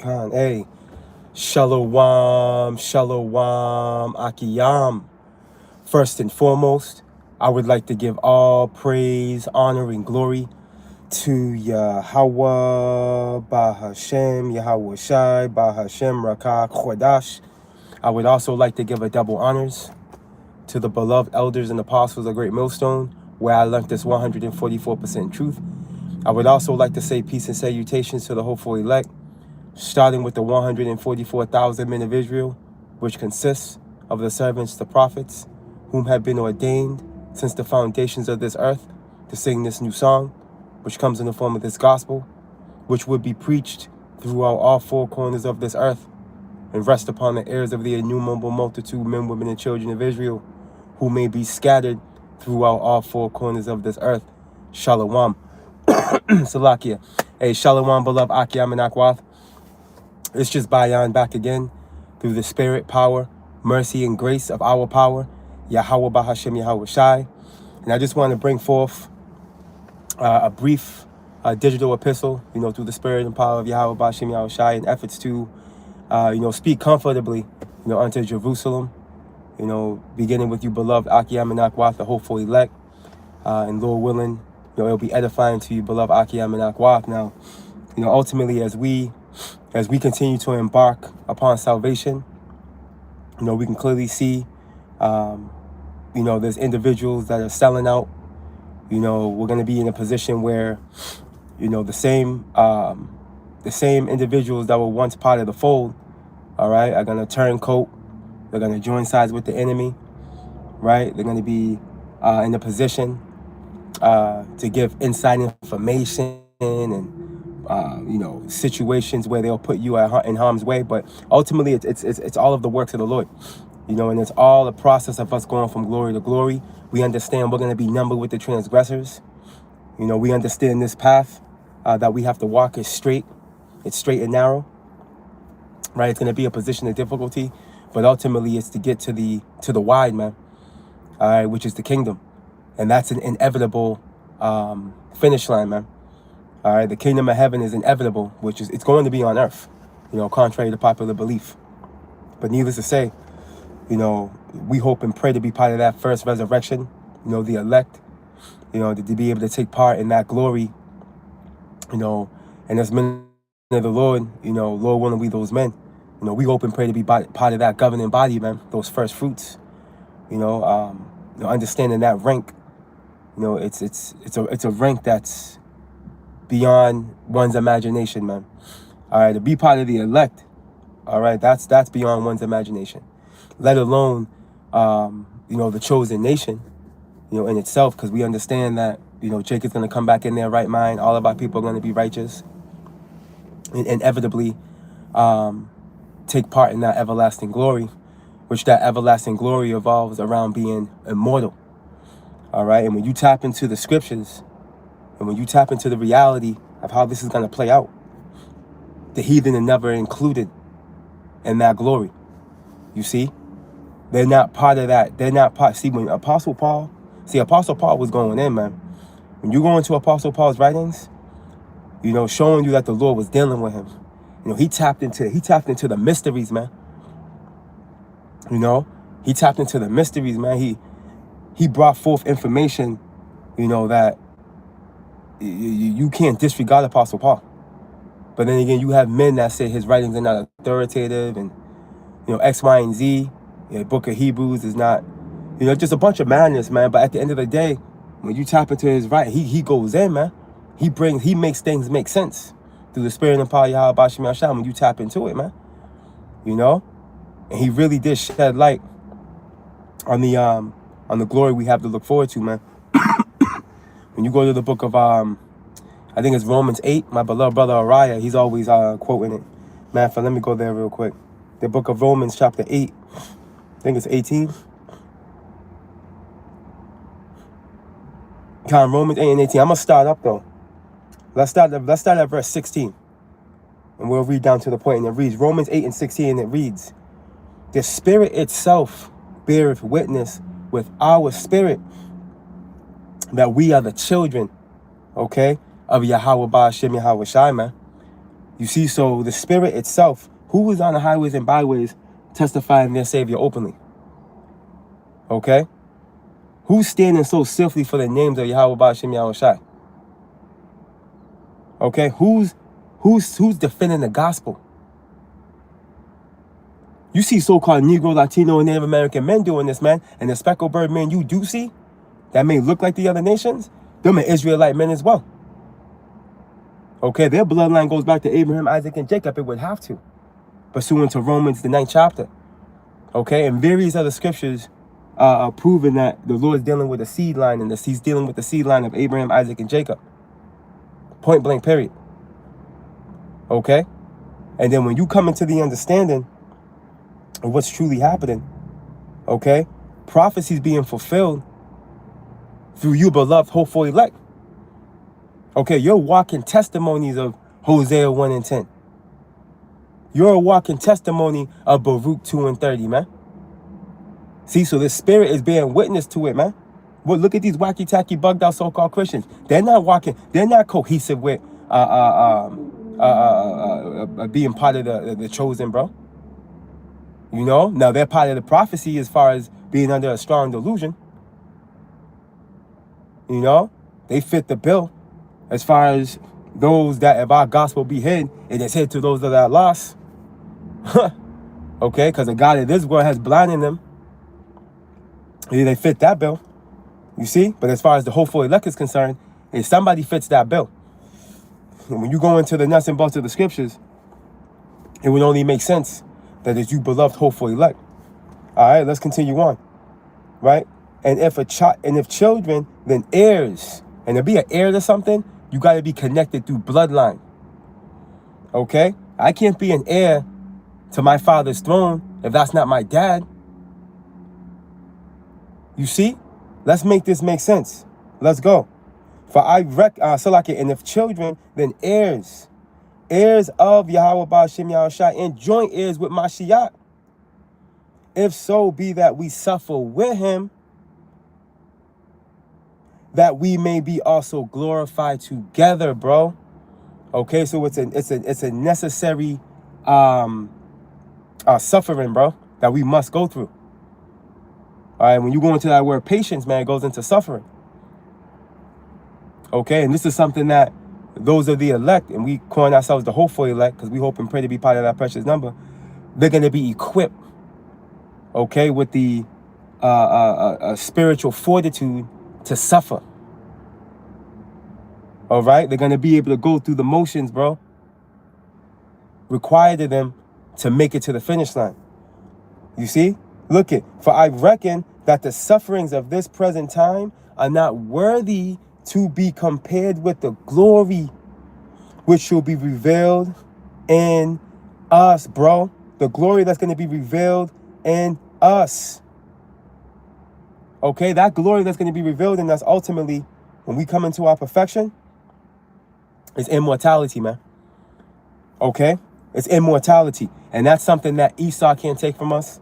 Khan, hey, Shalom, Shalom, Akiyam. First and foremost, I would like to give all praise, honor, and glory to Yahweh, Bahashem, Yahweh Shai, Bahashem, Rakah, Chodash. I would also like to give a double honors to the beloved elders and apostles of Great Millstone, where I learned this 144% truth. I would also like to say peace and salutations to the hopeful elect, starting with the 144,000 men of Israel, which consists of the servants, the prophets, whom have been ordained since the foundations of this earth to sing this new song, which comes in the form of this gospel, which would be preached throughout all four corners of this earth and rest upon the ears of the innumerable multitude, men, women, and children of Israel, who may be scattered throughout all four corners of this earth. Shalom. Salakia. Hey, Shalom, beloved Akiyam and Akwath. It's just Bayan back again through the spirit, power, mercy, and grace of our power, Yahweh Bahashem Yahweh Shai. And I just want to bring forth a brief digital epistle, through the spirit and power of Yahweh Bahashem Yahweh Shai, in efforts to, speak comfortably, unto Jerusalem, beginning with you, beloved Akiyam and Akwath, the hopeful elect, and Lord willing, it'll be edifying to you, beloved Akiyam and Akwath. Now, ultimately, as we continue to embark upon salvation, we can clearly see, there's individuals that are selling out. We're going to be in a position where, the same individuals that were once part of the fold, all right, are going to turn coat. They're going to join sides with the enemy, right? They're going to be in a position to give inside information and situations where they'll put you in harm's way. But ultimately, it's all of the works of the Lord, and it's all a process of us going from glory to glory. We understand we're going to be numbered with the transgressors. We understand this path that we have to walk is straight. It's straight and narrow, right? It's going to be a position of difficulty, but ultimately it's to get to the wide, man, all right, which is the kingdom. And that's an inevitable finish line, man. All right, the kingdom of heaven is inevitable, which is, it's going to be on earth, contrary to popular belief. But needless to say, we hope and pray to be part of that first resurrection, the elect, to be able to take part in that glory, and as men of the Lord, Lord willing, we those men, we hope and pray to be part of that governing body, man, those first fruits, understanding that rank, it's a rank that's beyond one's imagination, man. All right, to be part of the elect, all right, that's beyond one's imagination, let alone the chosen nation, in itself, because we understand that Jacob's going to come back in their right mind. All of our people are going to be righteous and inevitably take part in that everlasting glory, which that everlasting glory evolves around being immortal. All right, and when you tap into the scriptures, and when you tap into the reality of how this is going to play out, the heathen are never included in that glory. You see? They're not part of that. They're not part. See, when Apostle Paul was going in, man. When you go into Apostle Paul's writings, showing you that the Lord was dealing with him. He tapped into the mysteries, man. He tapped into the mysteries, man. He brought forth information, that you can't disregard Apostle Paul. But then again, you have men that say his writings are not authoritative, and X, Y, and Z. Book of Hebrews is not, just a bunch of madness, man. But at the end of the day, when you tap into his right, he goes in, man. He makes things make sense through the spirit and power of Yahweh Bashim Yahshua when you tap into it, man. You know? And he really did shed light on the glory we have to look forward to, man. When you go to the book of I think it's Romans 8, my beloved brother Uriah, he's always quoting it. Man, let me go there real quick. The book of Romans chapter 8, I think it's 18. Romans 8 and 18. I'm gonna start up though. Let's start at verse 16. And we'll read down to the point, and it reads, Romans 8 and 16, and it reads, the Spirit itself beareth witness with our spirit that we are the children, okay, of Yahweh Ba'ashem Yahweh Shai, man. You see, so the Spirit itself, who is on the highways and byways testifying their Savior openly? Okay? Who's standing so stiffly for the names of Yahweh Ba'ashem Yahweh Shai? Okay? Who's defending the gospel? You see so-called Negro, Latino, and Native American men doing this, man. And the speckled bird men you do see that may look like the other nations, them are Israelite men as well. Okay, their bloodline goes back to Abraham, Isaac, and Jacob. It would have to, pursuant to Romans, the 9th chapter. Okay, and various other scriptures are proving that the Lord is dealing with a seed line, and he's dealing with the seed line of Abraham, Isaac, and Jacob. Point blank, period. Okay? And then when you come into the understanding of what's truly happening, okay, prophecies being fulfilled through you, beloved, hopeful elect. Okay, you're walking testimonies of Hosea 1 and 10. You're a walking testimony of Baruch 2 and 30, man. See, so the Spirit is bearing witness to it, man. Well, look at these wacky-tacky, bugged-out so-called Christians. They're not walking. They're not cohesive with being part of the chosen, bro. You know? Now, they're part of the prophecy as far as being under a strong delusion. You know? They fit the bill as far as those that, if our gospel be hid, it is hid to those that are lost. Okay? Because the God of this world has blinded them. They fit that bill. You see? But as far as the hopeful elect is concerned, if somebody fits that bill, and when you go into the nuts and bolts of the scriptures, it would only make sense that it's you beloved hopeful elect. All right, let's continue on. Right? And if children, then heirs. And to be an heir to something, you got to be connected through bloodline. Okay? I can't be an heir to my father's throne if that's not my dad. You see? Let's make this make sense. Let's go. For and if children, then heirs. Heirs of Yahweh Ba'ashem Yahweh Shai, and joint heirs with Mashiach. If so be that we suffer with him, that we may be also glorified together, bro. Okay, so it's a necessary suffering, bro, that we must go through. All right, when you go into that word patience, man, it goes into suffering. Okay, and this is something that those of the elect, and we calling ourselves the hopeful elect, because we hope and pray to be part of that precious number, they're going to be equipped, okay, with the spiritual fortitude to suffer. All right, they're going to be able to go through the motions, bro, required of them to make it to the finish line. You see? Look it. For I reckon that the sufferings of this present time are not worthy to be compared with the glory which shall be revealed in us, bro. The glory that's going to be revealed in us. Okay, that glory that's going to be revealed in us ultimately, when we come into our perfection, is immortality, man. Okay? It's immortality. And that's something that Esau can't take from us.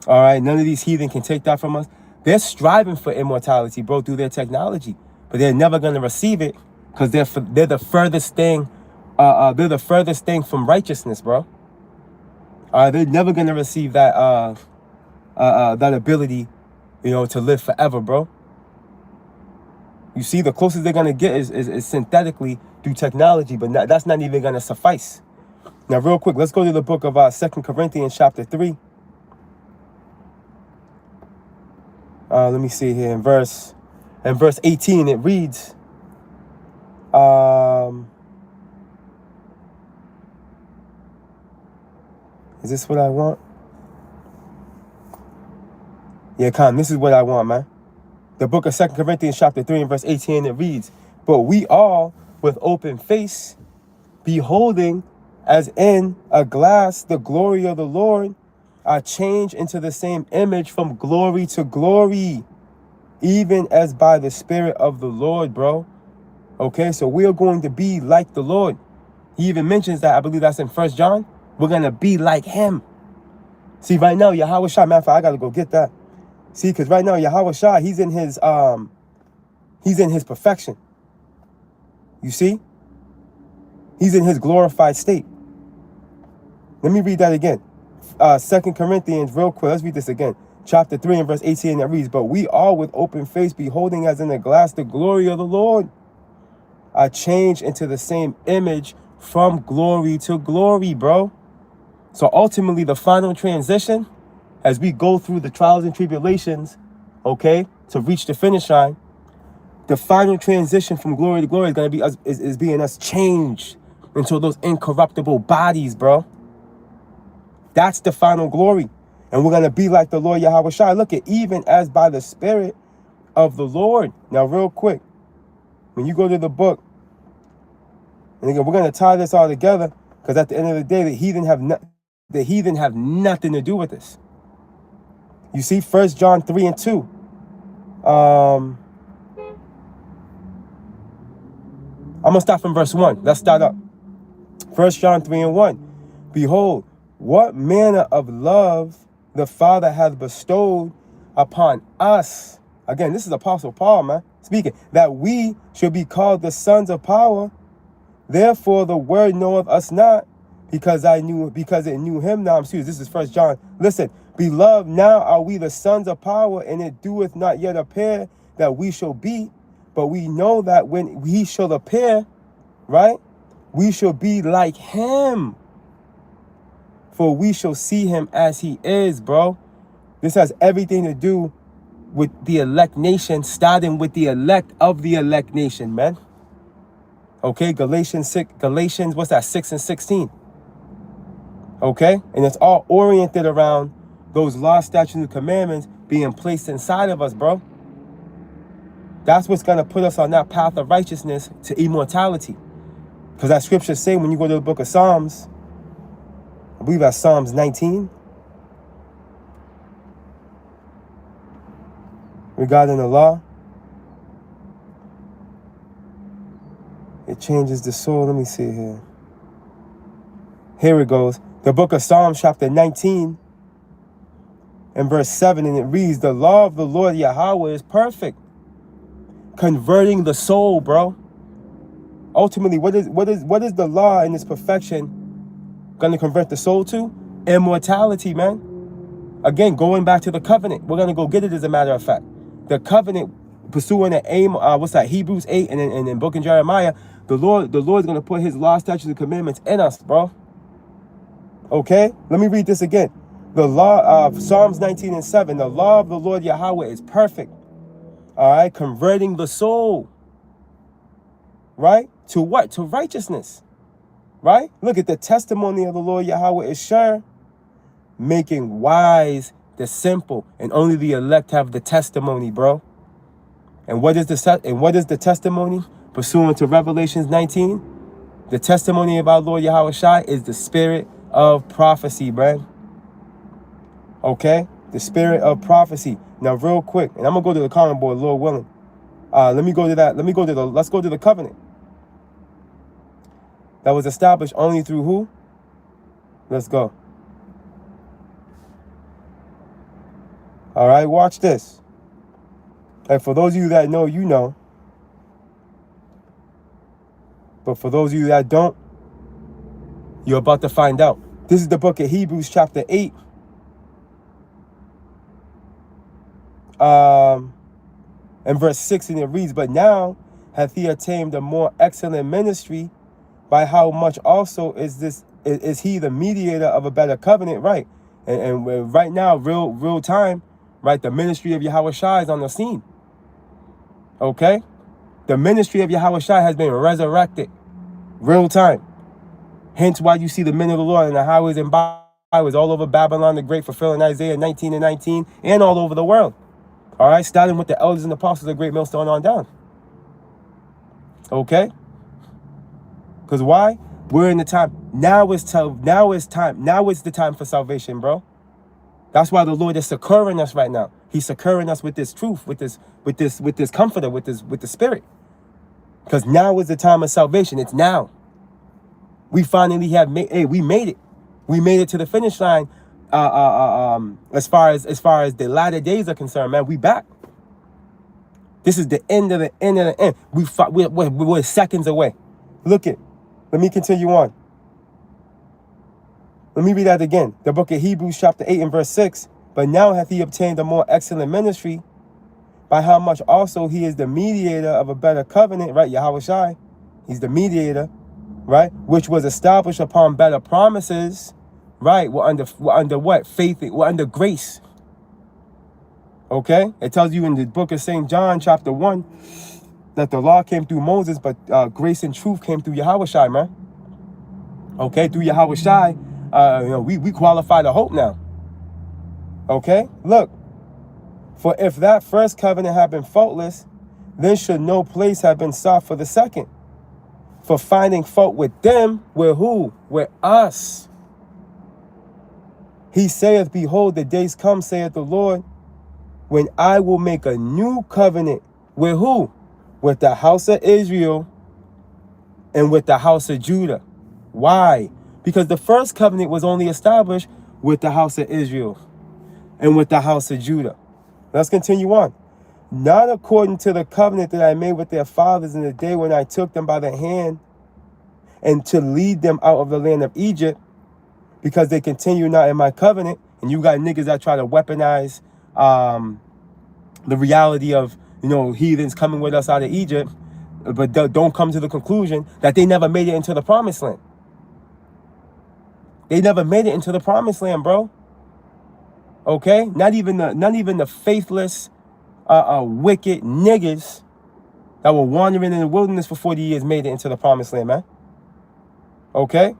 All right? None of these heathen can take that from us. They're striving for immortality, bro, through their technology. But they're never going to receive it because they're the furthest thing. They're the furthest thing from righteousness, bro. They're never going to receive that that ability, you know, to live forever, bro. You see, the closest they're going to get is synthetically through technology, but that's not even going to suffice. Now, real quick, let's go to the book of 2 Corinthians chapter 3. Let me see here. In verse 18, it reads, Is this what I want? Yeah, come. This is what I want, man. The book of 2 Corinthians chapter 3 and verse 18, it reads, "But we all, with open face, beholding as in a glass the glory of the Lord, are changed into the same image from glory to glory, even as by the Spirit of the Lord," bro. Okay, so we are going to be like the Lord. He even mentions that, I believe that's in 1 John. We're going to be like him. See, right now, Yahweh Shai, matter of fact, I got to go get that. See, because right now, Yahweh Shai, he's in his perfection. You see? He's in his glorified state. Let me read that again. 2 Corinthians, real quick. Let's read this again. Chapter 3 and verse 18, that reads, "But we all with open face, beholding as in a glass the glory of the Lord, are changed into the same image from glory to glory," bro. So ultimately, the final transition, as we go through the trials and tribulations, okay, to reach the finish line, the final transition from glory to glory is going to be us, is being us changed into those incorruptible bodies, bro. That's the final glory. And we're going to be like the Lord Yahweh Shai. Look at, even as by the Spirit of the Lord. Now, real quick, when you go to the book, and again, we're going to tie this all together, because at the end of the day, the heathen have nothing to do with this. You see, 1 John 3 and 2. I'm going to start from verse 1. Let's start up. 1 John 3 and 1. "Behold, what manner of love the Father hath bestowed upon us." Again, this is Apostle Paul, man, speaking. "That we should be called the sons of power. Therefore the word knoweth us not, because it knew him not." This is 1 John. Listen, "Beloved, now are we the sons of power, and it doeth not yet appear that we shall be. But we know that when he shall appear," right, "we shall be like him. For we shall see him as he is," bro. This has everything to do with the elect nation, starting with the elect of the elect nation, man. Okay, Galatians 6 and 16. Okay, and it's all oriented around those laws, statutes, and commandments being placed inside of us, bro. That's what's going to put us on that path of righteousness to immortality. Because that scripture say, when you go to the book of Psalms, I believe that's Psalms 19, regarding the law, it changes the soul. Let me see here. Here it goes. The book of Psalms, chapter 19, and verse 7, and it reads, "The law of the Lord Yahweh is perfect, converting the soul," bro. Ultimately, what is the law in its perfection going to convert the soul to? Immortality, man. Again, going back to the covenant. We're going to go get it, as a matter of fact. The covenant, pursuing the aim, Hebrews 8, and in book in Jeremiah, the Lord's going to put his law, statutes, and commandments in us, bro. Okay? Let me read this again. The law of Psalms 19 and 7, "The law of the Lord Yahweh is perfect." All right? Converting the soul. Right? To what? To righteousness. Right? Look at the testimony of the Lord Yahweh is sure, making wise the simple, and only the elect have the testimony, bro. And what is the testimony? Pursuant to Revelations 19, the testimony of our Lord Yahweh Shai is the spirit of prophecy, bro. Okay? The spirit of prophecy. Now, real quick, and I'm going to go to the comment board, Lord willing. Let's go to the covenant that was established only through who? Let's go. All right, watch this. And for those of you that know, you know. But for those of you that don't, you're about to find out. This is the book of Hebrews, chapter 8. And verse 6, and it reads, "But now hath he attained a more excellent ministry, by how much also is he the mediator of a better covenant," right? And right now, real time, right? The ministry of Yahweh Shai is on the scene. Okay? The ministry of Yahweh Shai has been resurrected. Real time. Hence why you see the men of the Lord in the highways and byways all over Babylon the Great, fulfilling Isaiah 19 and 19, and all over the world. All right, starting with the elders and apostles of the Great Millstone on down. Okay? Because why? We're in the time. Now is time. Now is the time for salvation, bro. That's why the Lord is succoring us right now. He's succoring us with this truth, with this comforter, with the Spirit. Because now is the time of salvation. It's now. We finally have made. Hey, we made it. We made it to the finish line. As far as the latter days are concerned, man, we back. This is the end of the end of the end. We're seconds away. Look it. Let me continue on. Let me read that again. The book of Hebrews chapter 8 and verse 6. But now hath he obtained a more excellent ministry, by how much also he is the mediator of a better covenant, right? Yahweh Shai. He's the mediator, right? Which was established upon better promises, right? We're under what? Faith. We're under grace. Okay? It tells you in the book of St. John chapter 1 that the law came through Moses, but grace and truth came through Yahweh Shai, man. Okay? Through Yahweh Shai, we qualify the hope now. Okay? Look. For if that first covenant had been faultless, then should no place have been sought for the second. For finding fault with them, with who? With us. He saith, behold, the days come, saith the Lord, when I will make a new covenant. With who? With the house of Israel and with the house of Judah. Why? Because the first covenant was only established with the house of Israel and with the house of Judah. Let's continue on. Not according to the covenant that I made with their fathers in the day when I took them by the hand and to lead them out of the land of Egypt, because they continue not in my covenant. And you got niggas that try to weaponize the reality of, heathens coming with us out of Egypt, but don't come to the conclusion that they never made it into the promised land. They never made it into the promised land, bro. Okay? Not even the faithless, wicked niggas that were wandering in the wilderness for 40 years made it into the promised land, man. Okay?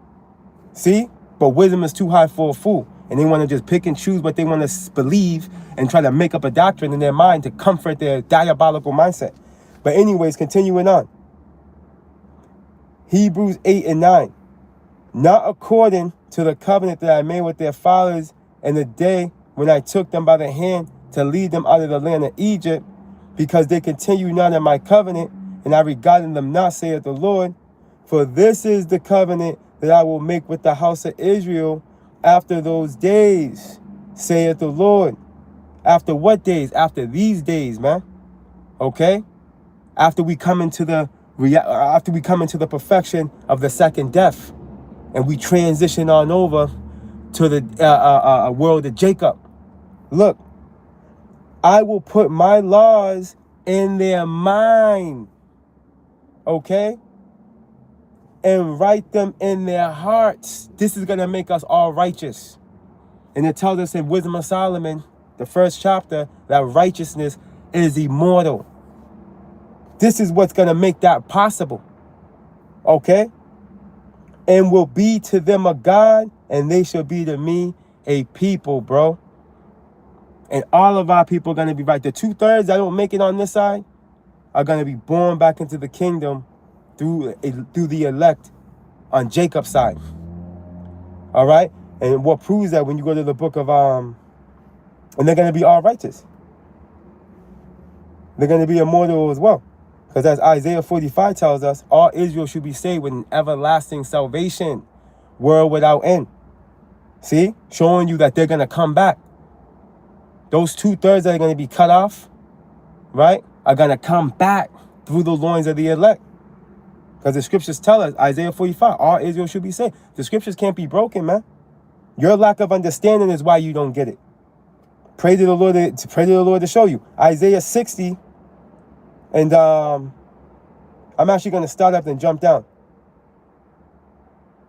See? But wisdom is too high for a fool. And they want to just pick and choose what they want to believe and try to make up a doctrine in their mind to comfort their diabolical mindset. But anyways, continuing on. Hebrews 8 and 9. Not according to the covenant that I made with their fathers in the day when I took them by the hand to lead them out of the land of Egypt, because they continue not in my covenant, and I regarded them not, saith the Lord. For this is the covenant that I will make with the house of Israel after those days, saith the Lord. After what days? After these days, man. Okay? After we come into the perfection of the second death, and we transition on over to the world of Jacob. Look, I will put my laws in their mind, okay? And write them in their hearts. This is going to make us all righteous. And it tells us in Wisdom of Solomon, the first chapter, that righteousness is immortal. This is what's going to make that possible, okay? And will be to them a God, and they shall be to me a people, bro. And all of our people are going to be right. The 2/3 that don't make it on this side are going to be born back into the kingdom through the elect on Jacob's side. All right? And what proves that when you go to the book of, and they're going to be all righteous. They're going to be immortal as well. Because as Isaiah 45 tells us, all Israel should be saved with an everlasting salvation, world without end. See? Showing you that they're going to come back. Those 2/3 that are going to be cut off, right, are going to come back through the loins of the elect. Because the scriptures tell us, Isaiah 45, all Israel should be saved. The scriptures can't be broken, man. Your lack of understanding is why you don't get it. Pray to the Lord to show you. Isaiah 60, and I'm actually going to start up and jump down.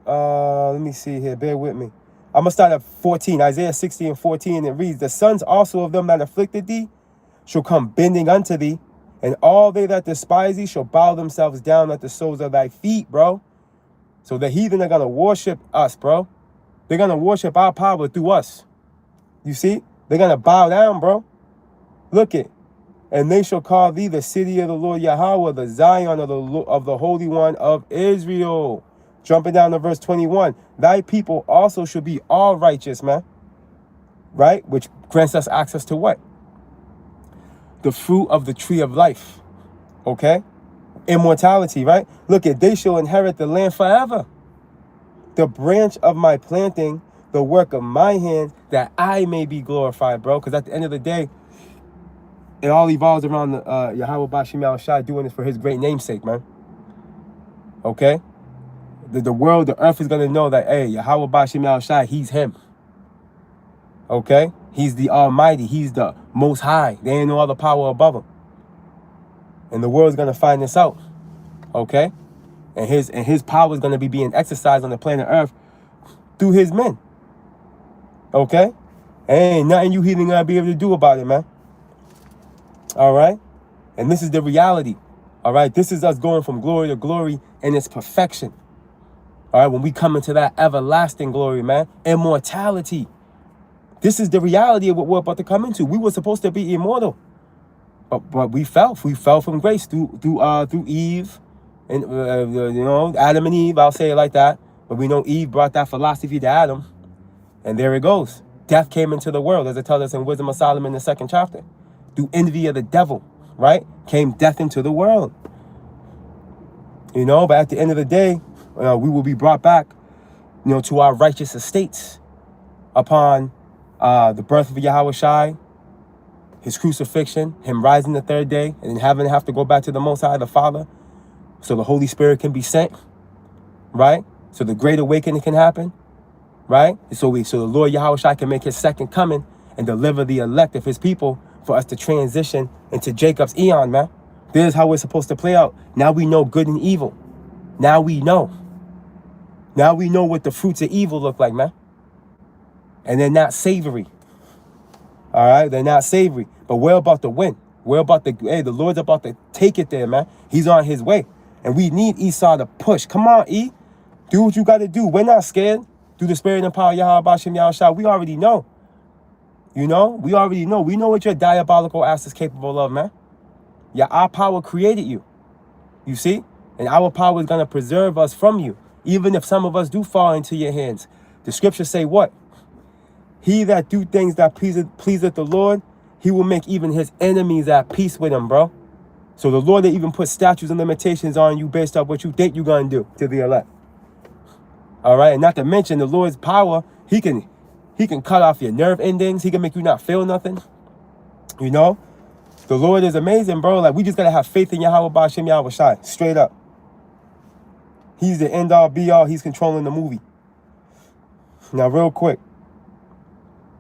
Let me see here. Bear with me. I'm going to start at 14, Isaiah 60 and 14, and it reads, the sons also of them that afflicted thee shall come bending unto thee, And all they that despise thee shall bow themselves down at the soles of thy feet, bro. So the heathen are going to worship us, bro. They're going to worship our power through us. You see? They're going to bow down, bro. Look it. And they shall call thee the city of the Lord Yahweh, the Zion of the Holy One of Israel. Jumping down to verse 21. Thy people also should be all righteous, man. Right? Which grants us access to what? The fruit of the tree of life. Okay? Immortality, right? Look at, they shall inherit the land forever. The branch of my planting, the work of my hand, that I may be glorified, bro. Because at the end of the day, it all evolves around Yahweh Bashim Yahushua doing this for his great namesake, man. Okay? The world, the earth is going to know that, hey, Yahweh Bashim Yahushua, he's him. Okay? He's the Almighty. He's the Most High. There ain't no other power above him. And the world's going to find this out. Okay? And his power is going to be being exercised on the planet Earth through his men. Okay? Ain't nothing you heathen going to be able to do about it, man. All right? And this is the reality. All right? This is us going from glory to glory in its perfection. All right? When we come into that everlasting glory, man. Immortality. This is the reality of what we're about to come into. We were supposed to be immortal. But we fell. We fell from grace through Eve. And, Adam and Eve. I'll say it like that. But we know Eve brought that philosophy to Adam. And there it goes. Death came into the world, as it tells us in Wisdom of Solomon in the 2nd chapter. Through envy of the devil, right? Came death into the world. But at the end of the day, we will be brought back, to our righteous estates upon the birth of Yahweh Shai, his crucifixion, him rising the 3rd day, and then have to go back to the Most High, the Father, so the Holy Spirit can be sent, right? So the great awakening can happen, right? So the Lord Yahweh Shai can make his second coming and deliver the elect of his people for us to transition into Jacob's eon, man. This is how we're supposed to play out. Now we know good and evil. Now we know. Now we know what the fruits of evil look like, man. And they're not savory. All right? They're not savory. But we're about to win. The Lord's about to take it there, man. He's on his way. And we need Esau to push. Come on, E. Do what you got to do. We're not scared. Through the spirit and power of Yahweh Bashim Yahushua, we already know. We already know. We know what your diabolical ass is capable of, man. Yeah, our power created you. You see? And our power is going to preserve us from you. Even if some of us do fall into your hands. The scriptures say what? He that do things that pleaseth the Lord, he will make even his enemies at peace with him, bro. So the Lord will even put statutes and limitations on you based off what you think you're going to do to the elect. All right? And not to mention the Lord's power, he can cut off your nerve endings. He can make you not feel nothing. The Lord is amazing, bro. Like, we just got to have faith in Yahweh Bashim Yahweh Shai. Straight up. He's the end all be all. He's controlling the movie. Now, real quick.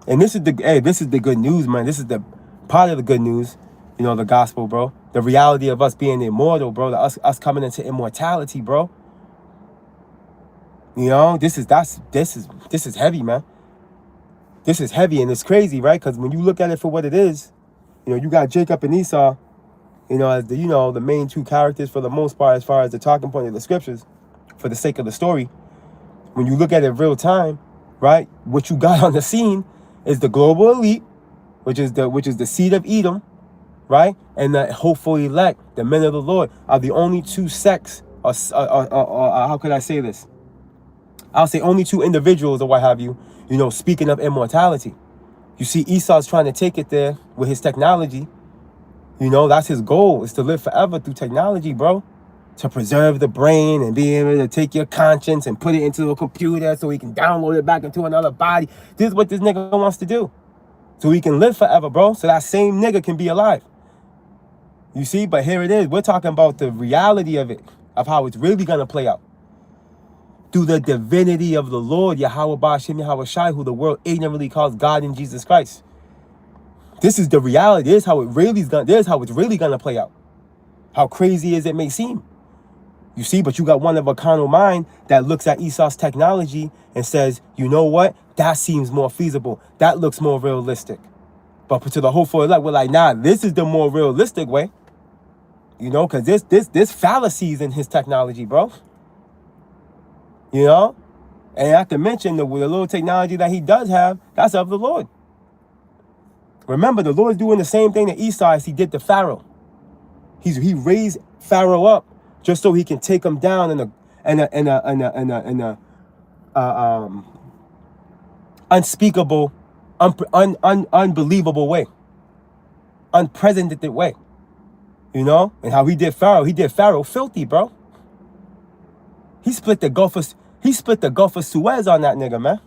And this is the good news, man. This is the part of the good news. The gospel, bro. The reality of us being immortal, bro. Us coming into immortality, bro. This is heavy, man. This is heavy, and it's crazy, right? Because when you look at it for what it is, you got Jacob and Esau, as the main two characters for the most part, as far as the talking point of the scriptures, for the sake of the story. When you look at it real time, right? What you got on the scene is the global elite, which is the seed of Edom, right? And the hopeful elect, the men of the Lord, are the only two sects, or how could I say this? I'll say only two individuals or what have you, speaking of immortality. You see, Esau's trying to take it there with his technology. That's his goal, is to live forever through technology, bro. To preserve the brain and be able to take your conscience and put it into a computer so he can download it back into another body. This is what this nigga wants to do. So he can live forever, bro. So that same nigga can be alive. You see, but here it is. We're talking about the reality of it, of how it's really going to play out. Through the divinity of the Lord, Yahweh Bashim Yahweh Shai, who the world ignorantly calls God in Jesus Christ. This is the reality. This is how it's really gonna play out. How crazy as it may seem. You see, but you got one of a carnal mind that looks at Esau's technology and says, you know what? That seems more feasible. That looks more realistic. But to the hopeful elect, we're like, nah, this is the more realistic way. You know, because there's fallacies in his technology, bro. You know? And not to mention the little technology that he does have, that's of the Lord. Remember, the Lord's doing the same thing to Esau as he did to Pharaoh. He raised Pharaoh up just so he can take him down in a unspeakable, unbelievable way, unprecedented way. You know, and how he did Pharaoh filthy, bro. He split the Gulf of Suez on that nigga, man.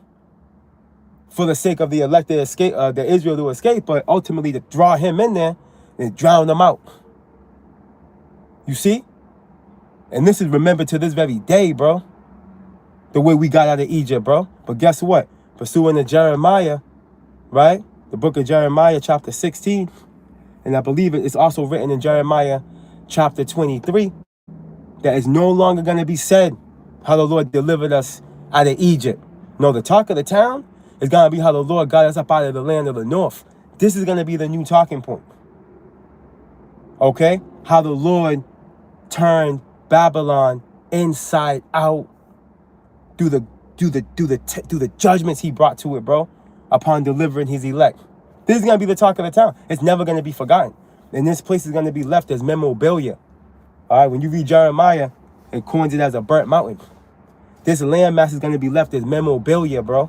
For the sake of the elected escape, the Israel to escape, but ultimately to draw him in there and drown him out. You see? And this is remembered to this very day, bro. The way we got out of Egypt, bro. But guess what? Pursuing the Jeremiah, right? The book of Jeremiah, chapter 16. And I believe it's also written in Jeremiah, chapter 23. That it's no longer going to be said how the Lord delivered us out of Egypt. No, the talk of the town is going to be how the Lord got us up out of the land of the north. This is going to be the new talking point. Okay? How the Lord turned Babylon inside out through the judgments he brought to it, bro, upon delivering his elect. This is going to be the talk of the town. It's never going to be forgotten. And this place is going to be left as memorabilia. All right, when you read Jeremiah, it coins it as a burnt mountain. This landmass is going to be left as memorabilia, bro.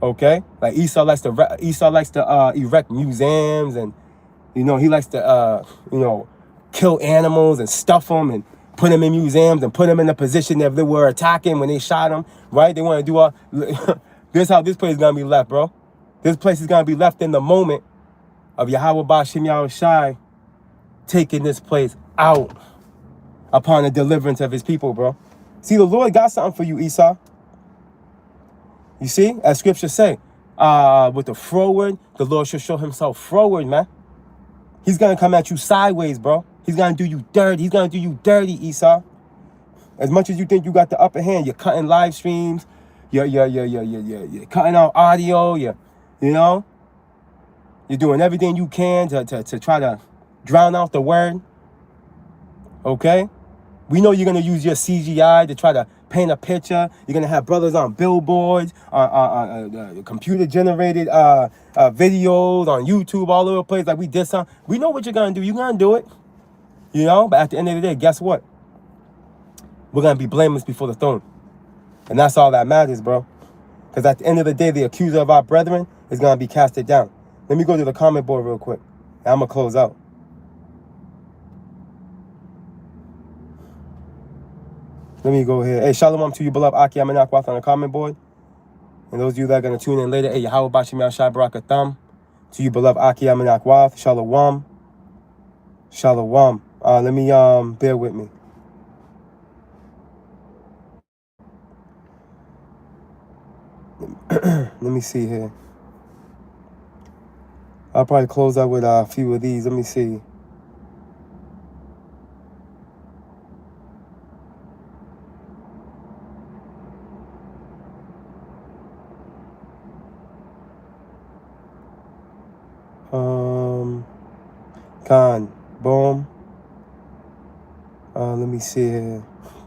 Okay? Like Esau likes to erect museums, and, you know, he likes to, kill animals and stuff them and put them in museums and put them in a position that they were attacking when they shot them, right? They want to do all... This is how this place is going to be left, bro. This place is going to be left in the moment of Yahweh Ba'Shem Yahushai taking this place out upon the deliverance of his people, bro. See, the Lord got something for you, Esau. You see, as scripture say, with the froward, the Lord shall show himself froward, man. He's going to come at you sideways, bro. He's going to do you dirty. He's going to do you dirty, Esau. As much as you think you got the upper hand, you're cutting live streams. You're cutting out audio. You're doing everything you can to try to drown out the word. Okay? We know you're going to use your CGI to try to paint a picture. You're going to have brothers on billboards, computer-generated videos on YouTube all over the place like we did some. We know what you're going to do. You're going to do it. But at the end of the day, guess what? We're going to be blameless before the throne. And that's all that matters, bro. Because at the end of the day, the accuser of our brethren is going to be casted down. Let me go to the comment board real quick. And I'm going to close out. Let me go here. Hey, shalom to you, beloved Aki Amenakwath on the comment board. And those of you that are going to tune in later, hey, Yahweh Ba'Shem Yahushai Barakatham. To you, beloved Aki Amenakwath. Shalom. Shalom. Let me, bear with me. Let me see here. I'll probably close out with a few of these. Let me see. Khan. Boom. Let me see here.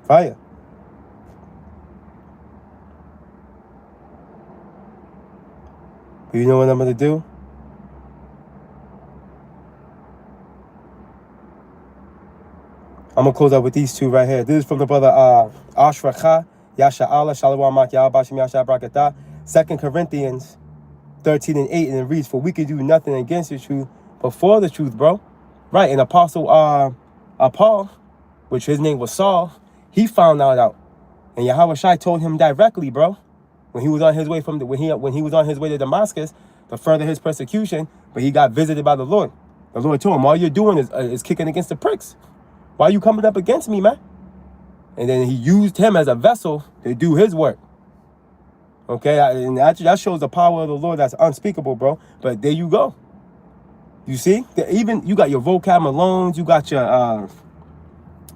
Fire. But you know what I'm going to do? I'm going to close out with these two right here. This is from the brother Ashracha, Yasha Allah, Shalom Mak Yahweh Ba'Shem Yahushai Barakatah. 2 Corinthians 13:8, and it reads, for we can do nothing against the truth, but for the truth, bro. Right, and Apostle Paul, which his name was Saul, he found that out. And Yahweh Shai told him directly, bro, when he was on his way when he was on his way to Damascus to further his persecution, but he got visited by the Lord. The Lord told him, all you're doing is kicking against the pricks. Why are you coming up against me, man? And then he used him as a vessel to do his work. Okay, and that shows the power of the Lord that's unspeakable, bro. But there you go. You see? Even you got your Vocab Malones, you got your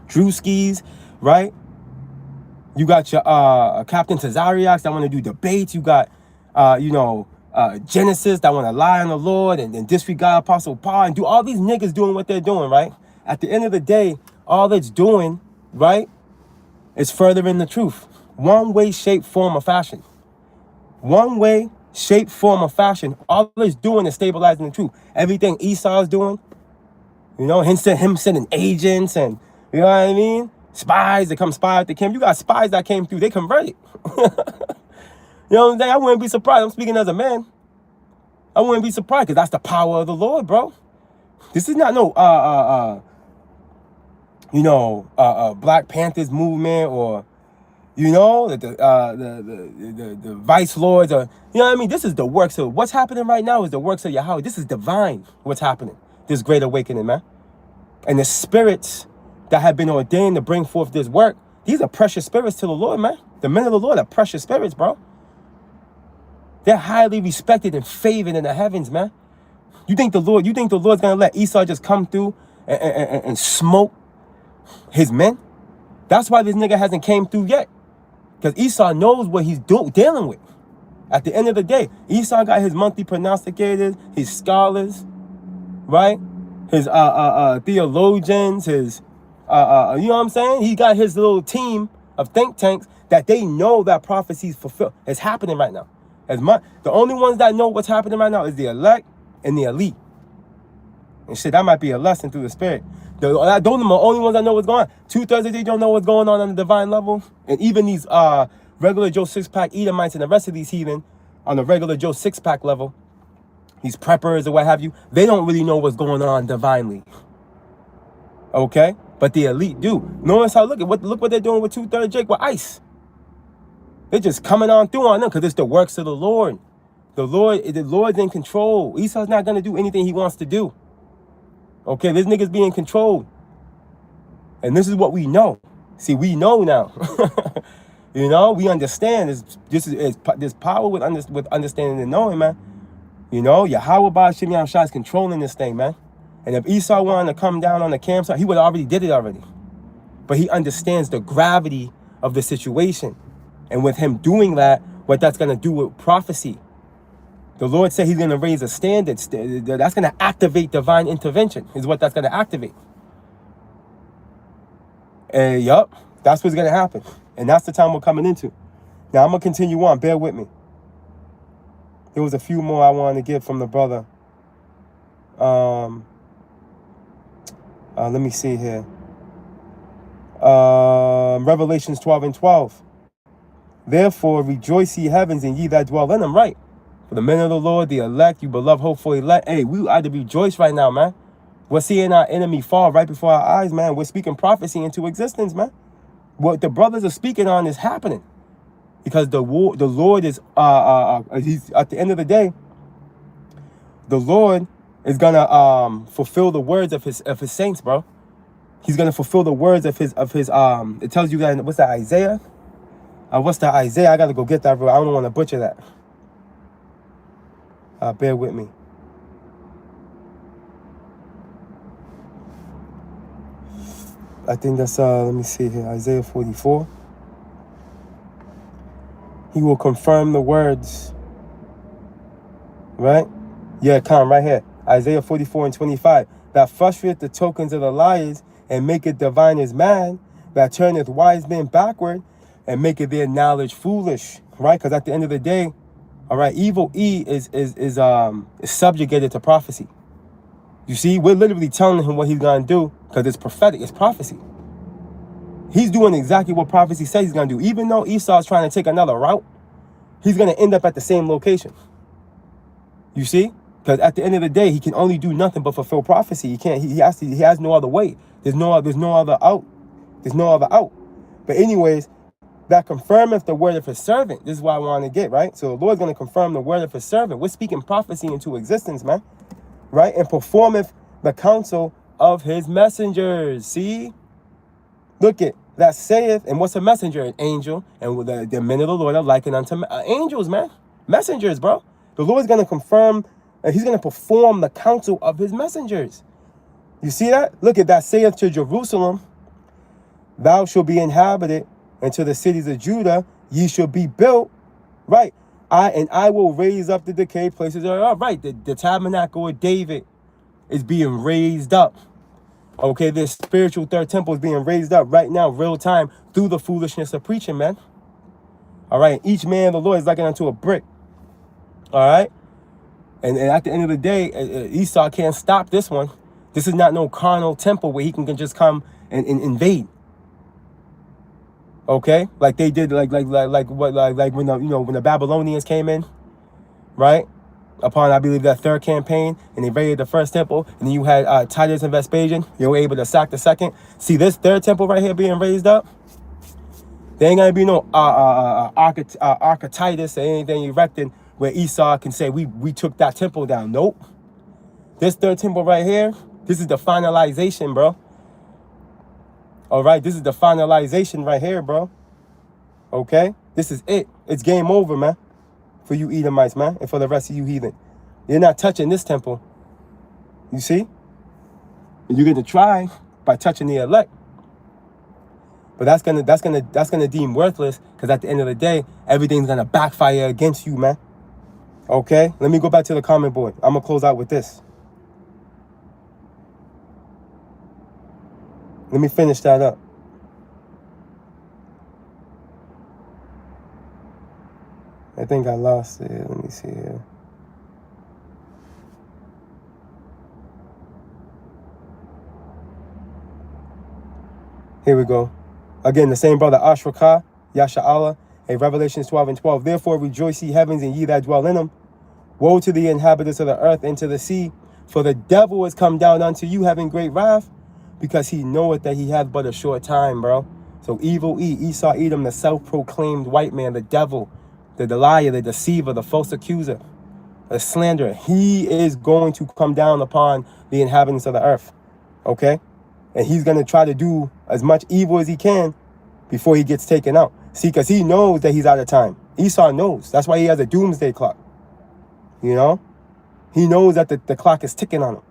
Drewskis, right? You got your Captain Tazariaks that want to do debates. You got, Genesis that want to lie on the Lord and disregard Apostle Paul and do all these niggas doing what they're doing, right? At the end of the day, all it's doing, right, is furthering the truth. One way, shape, form, or fashion. One way, shape, form, or fashion. All it's doing is stabilizing the truth. Everything Esau's doing, you know, him sending agents and, you know what I mean? Spies that come spy at the camp. You got spies that came through. They converted. You know what I'm saying? I wouldn't be surprised. I'm speaking as a man. I wouldn't be surprised because that's the power of the Lord, bro. This is not no, Black Panthers movement or, you know, the vice lords or, you know what I mean? This is the works of, what's happening right now is the works of Yahweh. This is divine, what's happening. This great awakening, man. And the spirits that have been ordained to bring forth this work, these are precious spirits to the Lord, man. The men of the Lord are precious spirits, bro. They're highly respected and favored in the heavens, man. You think the Lord's gonna let Esau just come through and smoke his men? That's why this nigga hasn't came through yet. Because Esau knows what he's dealing with. At the end of the day, Esau got his monthly prognosticators, his scholars, right? His theologians, his you know what I'm saying? He got his little team of think tanks that they know that prophecy's fulfilled. It's happening right now. The only ones that know what's happening right now is the elect and the elite. And shit, that might be a lesson through the spirit. Those are the only ones that know what's going on. 2/3 of they don't know what's going on the divine level. And even these regular Joe six-pack Edomites and the rest of these heathen on the regular Joe six-pack level, these preppers or what have you, they don't really know what's going on divinely. Okay? But the elite do. Notice how, look what they're doing with 2/3 Jake with ICE. They're just coming on through on them because it's the works of the Lord. The Lord's in control. Esau's not going to do anything he wants to do. Okay, this nigga's being controlled. And this is what we know. See, we know now. You know, we understand. There's power with understanding and knowing, man. You know, Yahweh Ba'Shem Yahushua is controlling this thing, man. And if Esau wanted to come down on the campsite, he would have already did it already. But he understands the gravity of the situation. And with him doing that, what that's going to do with prophecy. The Lord said he's going to raise a standard. That's going to activate divine intervention, is what that's going to activate. And yup, that's what's going to happen. And that's the time we're coming into. Now, I'm going to continue on. Bear with me. There was a few more I wanted to give from the brother. Let me see here. Revelations 12:12. Therefore, rejoice ye heavens and ye that dwell in them. Right. For the men of the Lord, the elect, you beloved, hopeful elect. Hey, we ought to rejoice right now, man. We're seeing our enemy fall right before our eyes, man. We're speaking prophecy into existence, man. What the brothers are speaking on is happening. Because the Lord is, he's, at the end of the day, the Lord is going to fulfill the words of his saints, bro. He's going to fulfill the words of his it tells you that, what's that, Isaiah? What's that, Isaiah? I got to go get that, bro. I don't want to butcher that. Bear with me. I think that's, let me see here, Isaiah 44. He will confirm the words. Right? Yeah, come right here. Isaiah 44:25. That frustrate the tokens of the liars and maketh diviners mad. That turneth wise men backward and maketh their knowledge foolish. Right? Because at the end of the day, all right, evil is subjugated to prophecy. You see, we're literally telling him what he's going to do because it's prophetic. It's prophecy. He's doing exactly what prophecy says he's going to do. Even though Esau's trying to take another route, he's going to end up at the same location. You see? Because at the end of the day, he can only do nothing but fulfill prophecy. He can't. He has no other way. There's no other out. There's no other out. But anyways, that confirmeth the word of his servant. This is what I want to get, right? So the Lord's going to confirm the word of his servant. We're speaking prophecy into existence, man. Right? And performeth the counsel of his messengers. See? Look it. That saith, and what's a messenger? An angel. And the men of the Lord are likened unto angels, man. Messengers, bro. The Lord's going to confirm, and he's going to perform the counsel of his messengers. You see that? Look at that saith to Jerusalem, thou shalt be inhabited, and to the cities of Judah, ye shall be built. Right. I will raise up the decayed places. Right. The tabernacle of David is being raised up. Okay, this spiritual third temple is being raised up right now, real time, through the foolishness of preaching, man. All right, each man of the Lord is likened unto a brick. All right, and at the end of the day, Esau can't stop this one. This is not no carnal temple where he can just come and invade. Okay, like they did, like when when the Babylonians came in, right? Upon, I believe, that third campaign, and they raided the first temple, and then you had Titus and Vespasian. You were able to sack the second. See this third temple right here being raised up. There ain't gonna be no Archetitus or anything erected where Esau can say we took that temple down. Nope. This third temple right here, this is the finalization, bro. All right, this is the finalization right here, bro. Okay, this is it. It's game over, man. For you Edomites, man, and for the rest of you heathen. You're not touching this temple. You see? And you're gonna try by touching the elect. But that's gonna deem worthless, because at the end of the day, everything's gonna backfire against you, man. Okay? Let me go back to the comment board. I'm gonna close out with this. Let me finish that up. I think I lost it. Let me see here. Here we go. Again, the same brother, Ashrakah, Yasha'Allah, in Revelation 12:12. Therefore rejoice, ye heavens, and ye that dwell in them. Woe to the inhabitants of the earth and to the sea, for the devil is come down unto you, having great wrath, because he knoweth that he hath but a short time, bro. So evil Esau Edom, the self-proclaimed white man, the devil, the liar, the deceiver, the false accuser, the slanderer, he is going to come down upon the inhabitants of the earth. Okay? And he's going to try to do as much evil as he can before he gets taken out. See, because he knows that he's out of time. Esau knows. That's why he has a doomsday clock. You know? He knows that the clock is ticking on him.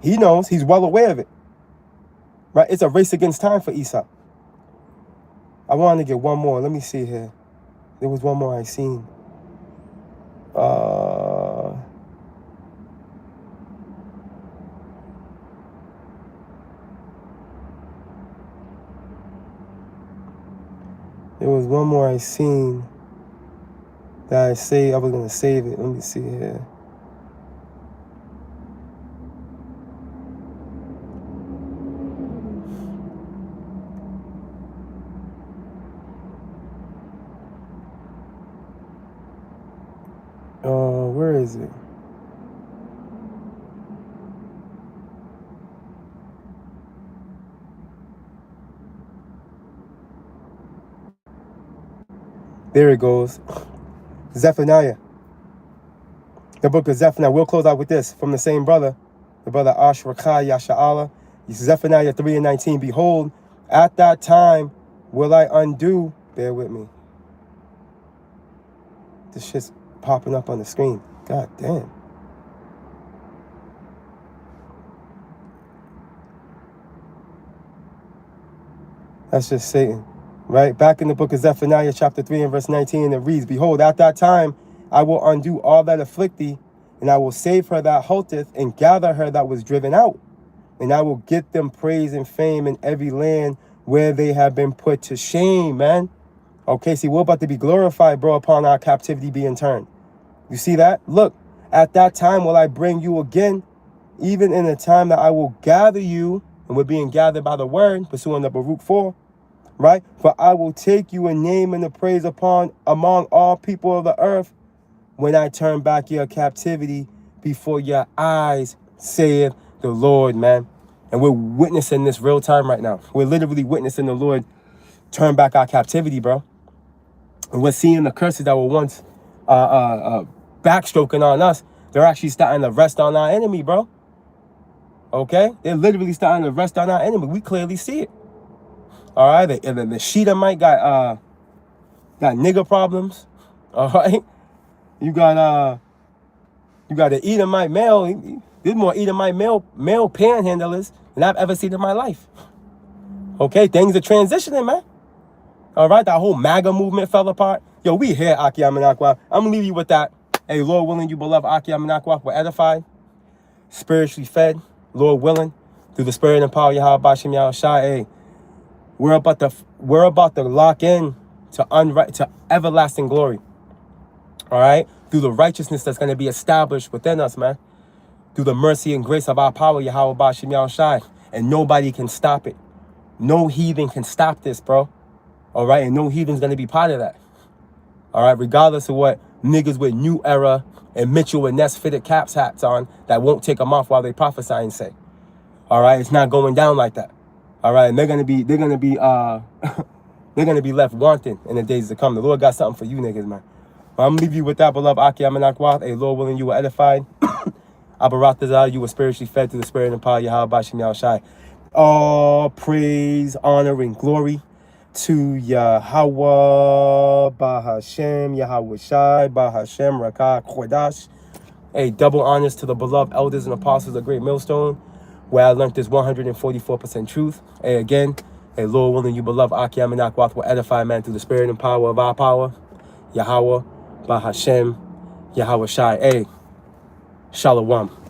He knows. He's well aware of it. Right? It's a race against time for Esau. I wanted to get one more. Let me see here. There was one more I seen. There was one more I seen that I was going to save it. Let me see here. Where is it? There it goes. Zephaniah. The book of Zephaniah. We'll close out with this from the same brother, the brother Ashrakah Yasha'Allah. Zephaniah 3:19. Behold, at that time will I undo. Bear with me. This shit's popping up on the screen. God damn. That's just Satan. Right? Back in the book of Zephaniah, chapter 3 and verse 19, it reads, Behold, at that time I will undo all that afflict thee, and I will save her that halteth, and gather her that was driven out. And I will get them praise and fame in every land where they have been put to shame, man. Okay, see, we're about to be glorified, bro, upon our captivity being turned. You see that? Look, at that time will I bring you again, even in the time that I will gather you, and we're being gathered by the word, pursuing the Baruch 4, right? For I will take you a name and a praise among all people of the earth, when I turn back your captivity before your eyes, saith the Lord, man. And we're witnessing this real time right now. We're literally witnessing the Lord turn back our captivity, bro. And we're seeing the curses that were once backstroking on us. They're actually starting to rest on our enemy, bro. Okay? They're literally starting to rest on our enemy. We clearly see it. All right? The Shedamite got nigger problems. All right? You got the Edomite male. There's more Edomite male panhandlers than I've ever seen in my life. Okay? Things are transitioning, man. All right? That whole MAGA movement fell apart. Yo, we here, Aki Amanakwa. I'm going to leave you with that. Hey, Lord willing, you beloved Aki Amanakwa, were edified, spiritually fed, Lord willing. through the spirit and power of Yahweh Bashem Yahushai. Hey, we're about to lock in to everlasting glory. All right, through the righteousness that's going to be established within us, man. Through the mercy and grace of our power, Yahweh Bashem Yahushai, and nobody can stop it. No heathen can stop this, bro. All right, and no heathen's going to be part of that. All right, regardless of what niggas with New Era and Mitchell and Ness fitted caps hats on that won't take them off while they prophesy and say. All right, it's not going down like that. All right, and they're gonna be they're gonna be left wanting in the days to come. The Lord got something for you niggas, man. But I'm gonna leave you with that, beloved Aki Amenakwath. Hey, Lord willing, you were edified. Abaratazal, you were spiritually fed through the spirit and power of Yahweh Bashem Yahushai. All praise, honor, and glory to Yahweh Bahashem, Yahweh Shai, Bahashem, Rakah, Kodash. Hey, double honors to the beloved elders and apostles of the Great Millstone, where I learned this 144% truth. Hey, again, hey, Lord willing, you beloved Aki Amenakwath will edify man through the spirit and power of our power. Yahweh Bahashem, Yahweh Shai. Hey, Shalom.